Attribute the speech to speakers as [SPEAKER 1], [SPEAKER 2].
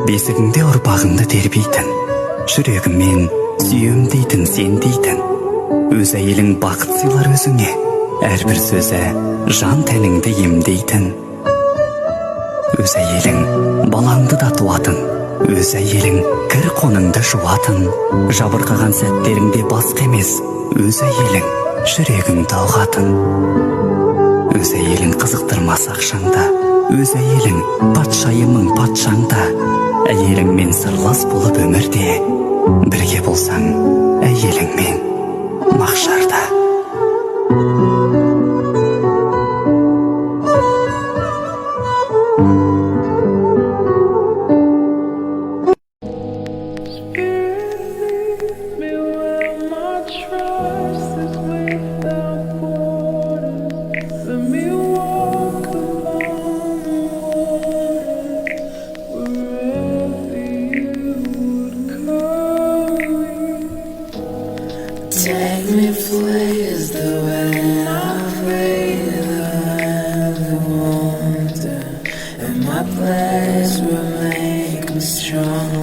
[SPEAKER 1] бесігіңде ұрпағыңды тербейтін, жүрегіммен сүйем дейтін сен дейтін. Өз әйелің бақыт сыйлар өзіңе, әрбір сөзі жан тәніңді емдейтін. Өз әйелің балаңды да туатын, өз әйелің кір қоныңды жуатын. Жабырқаған сәттеріңде басқа емес, өз әйелің жүрегіңді ұғатын. Өз әйелің қызықтырмас ақшаңда, өз әйелің патшайымың патшаңда. Әйеліңмен сырлас болып өмірде, бірге болсаң әйеліңмен махшарда.
[SPEAKER 2] Take me places the way I'm free, the wonder, and my place will make me strong.